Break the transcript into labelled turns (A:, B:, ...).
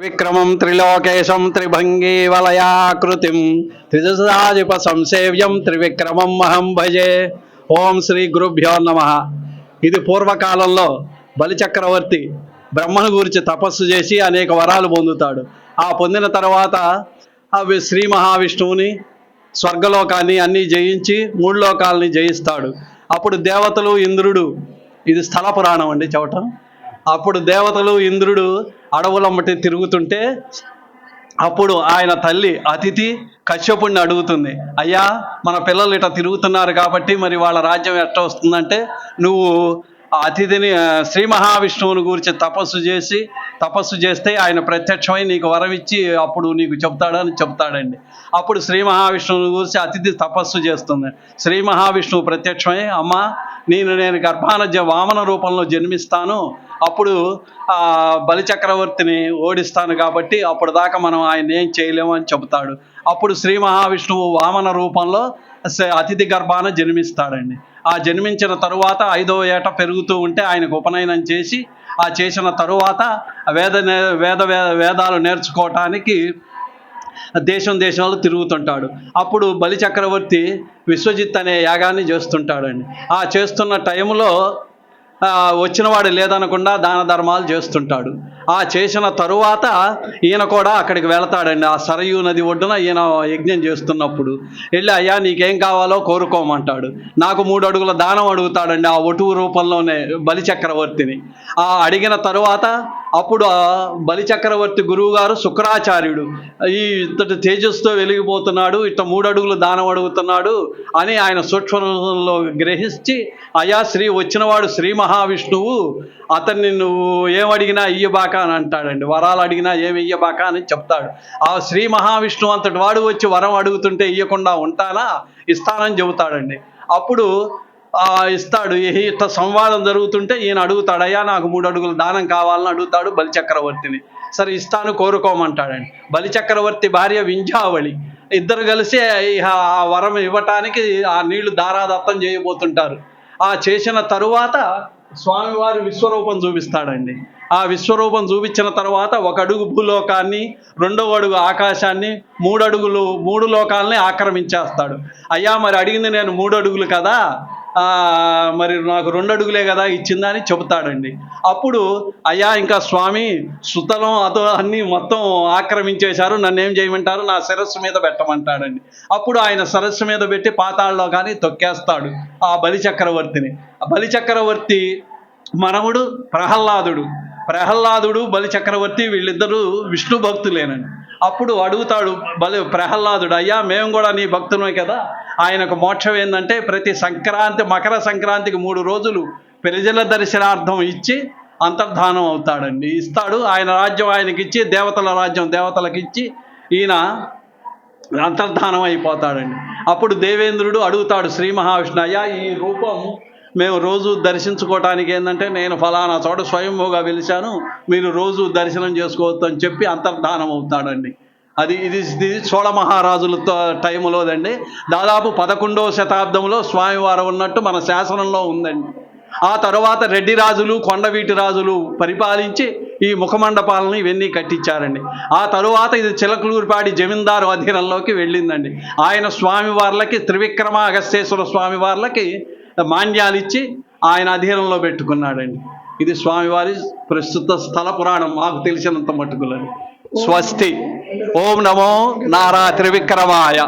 A: త్రివిక్రమం త్రిలోకేశం త్రిభంగీ వలయాకృతిం త్రిదశాధిప సంసేవ్యం త్రివిక్రమం అహం భజే. ఓం శ్రీ గురుభ్యో నమః. ఇది పూర్వకాలంలో బలిచక్రవర్తి బ్రహ్మను గురించి తపస్సు చేసి అనేక వరాలు పొందుతాడు. ఆ పొందిన తర్వాత అవి శ్రీ మహావిష్ణువుని స్వర్గలోకాన్ని అన్నీ జయించి మూడు లోకాలని జయిస్తాడు. అప్పుడు దేవతలు ఇంద్రుడు, ఇది స్థల పురాణం అండి చెప్పటం. అప్పుడు దేవతలు ఇంద్రుడు అడవులమ్మటి తిరుగుతుంటే అప్పుడు ఆయన తల్లి అతిథి కశ్యపుణ్ణి అడుగుతుంది, అయ్యా మన పిల్లలు ఇట్లా తిరుగుతున్నారు కాబట్టి మరి వాళ్ళ రాజ్యం ఎట్లా వస్తుందంటే, నువ్వు అతిథిని శ్రీ మహావిష్ణువుని గురించి తపస్సు చేస్తే ఆయన ప్రత్యక్షమై నీకు వరం ఇచ్చి అప్పుడు నీకు చెప్తాడని చెప్తాడండి. అప్పుడు శ్రీ మహావిష్ణువుని గురించి అతిథి తపస్సు చేస్తుంది. శ్రీ మహావిష్ణువు ప్రత్యక్షమై, అమ్మ నేను గర్భాన వామన రూపంలో జన్మిస్తాను, అప్పుడు బలిచక్రవర్తిని ఓడిస్తాను కాబట్టి అప్పుడు దాకా మనం ఆయన ఏం చేయలేము అని చెబుతాడు. అప్పుడు శ్రీ మహావిష్ణువు వామన రూపంలో అతిథి గర్భాన జన్మిస్తాడండి. ఆ జన్మించిన తరువాత 5వ ఏట పెరుగుతూ ఉంటే ఆయనకు ఉపనయనం చేసి ఆ చేసిన తరువాత వేదాలు నేర్చుకోవటానికి దేశాలు తిరుగుతుంటాడు. అప్పుడు బలిచక్రవర్తి విశ్వజిత్ అనే యాగాన్ని చేస్తుంటాడండి. ఆ చేస్తున్న టైంలో వచ్చినవాడు లేదనకుండా దాన ధర్మాలు చేస్తుంటాడు. ఆ చేసిన తరువాత ఈయన కూడా అక్కడికి వెళతాడండి. ఆ సరయూ నది ఒడ్డున ఈయన యజ్ఞం చేస్తున్నప్పుడు వెళ్ళి, అయ్యా నీకేం కావాలో కోరుకోమంటాడు. నాకు 3 అడుగుల దానం అడుగుతాడండి ఆ ఒటువు రూపంలోనే బలిచక్రవర్తిని. ఆ అడిగిన తరువాత అప్పుడు బలిచక్రవర్తి గురువు గారు శుక్రాచార్యుడు, ఈ ఇంతటి తేజస్సుతో వెలిగిపోతున్నాడు, ఇట్లా 3 అడుగులు దానం అడుగుతున్నాడు అని ఆయన సూక్ష్మంలో గ్రహించి, అయ్యా వచ్చినవాడు శ్రీ మహావిష్ణువు, అతన్ని నువ్వు ఏమడిగినా ఇయ్యబాక అని అంటాడండి. వరాలు అడిగినా ఏమి ఇయ్యబాక అని చెప్తాడు. ఆ శ్రీ మహావిష్ణువు అంతటి వాడు వచ్చి వరం అడుగుతుంటే ఇయ్యకుండా ఉంటానా, ఇస్తానని చెబుతాడండి. అప్పుడు ఇస్తాడు. ఇట్లా సంవాదం జరుగుతుంటే ఈయన అడుగుతాడు, అయ్యా నాకు 3 అడుగుల దానం కావాలని అడుగుతాడు బలిచక్రవర్తిని. సరే ఇస్తాను కోరుకోమంటాడండి. బలిచక్రవర్తి భార్య వింధ్యావళి ఇద్దరు కలిసి ఆ వరం ఇవ్వటానికి ఆ నీళ్లు దారాదత్తం చేయబోతుంటారు. ఆ చేసిన తరువాత స్వామివారి విశ్వరూపం చూపిస్తాడండి. ఆ విశ్వరూపం చూపించిన తర్వాత 1 అడుగు భూలోకాన్ని, 2వ అడుగు ఆకాశాన్ని, 3 అడుగులు 3 లోకాలని ఆక్రమించేస్తాడు. అయ్యా మరి అడిగింది నేను 3 అడుగులు కదా, మరి నాకు 2 అడుగులే కదా ఇచ్చిందని చెబుతాడండి. అప్పుడు అయ్యా ఇంకా స్వామి సుతలం అన్నీ మొత్తం ఆక్రమించేశారు, నన్ను ఏం చేయమంటారు, నా శిరస్సు మీద పెట్టమంటాడండి. అప్పుడు ఆయన శిరస్సు మీద పెట్టి పాతాళలో కానీ తొక్కేస్తాడు ఆ బలిచక్రవర్తిని. ఆ బలిచక్రవర్తి మనవుడు ప్రహ్లాదుడు బలిచక్రవర్తి వీళ్ళిద్దరూ విష్ణు భక్తులేనండి. అప్పుడు అడుగుతాడు ప్రహ్లాదుడు, అయ్యా మేము కూడా నీ భక్తులమే కదా, ఆయనకు మోక్షం ఏంటంటే ప్రతి మకర సంక్రాంతికి 3 రోజులు ప్రజల దర్శనార్థం ఇచ్చి అంతర్ధానం అవుతాడండి. ఇస్తాడు. ఆయన రాజ్యం ఆయనకి ఇచ్చి, దేవతల రాజ్యం దేవతలకు ఇచ్చి ఈయన అంతర్ధానం అయిపోతాడండి. అప్పుడు దేవేంద్రుడు అడుగుతాడు శ్రీ మహావిష్ణు, అయ్యా ఈ రూపం మేము రోజు దర్శించుకోవటానికి ఏంటంటే నేను ఫలానా చోట స్వయంభూగా వెలిశాను, మీరు రోజు దర్శనం చేసుకోవచ్చు అని చెప్పి అంతర్ధానం అవుతాడండి. ఇది చోళ మహారాజుల టైంలోదండి. దాదాపు 11వ శతాబ్దంలో స్వామివారు ఉన్నట్టు మన శాసనంలో ఉందండి. ఆ తర్వాత రెడ్డి రాజులు, కొండవీటి రాజులు పరిపాలించి ఈ ముఖమండపాలను ఇవన్నీ కట్టించారండి. ఆ తరువాత ఇది చిలకలూరిపాడి జమీందారు అధీనంలోకి వెళ్ళిందండి. ఆయన స్వామివార్లకి త్రివిక్రమ అగస్తేశ్వర స్వామివార్లకి మాన్యాలు ఇచ్చి ఆయన అధీనంలో పెట్టుకున్నాడండి. ఇది స్వామివారి ప్రస్తుత స్థల పురాణం మాకు తెలిసినంత మట్టుకులని. స్వస్తి. ఓం నమో నారా త్రివిక్రమాయ.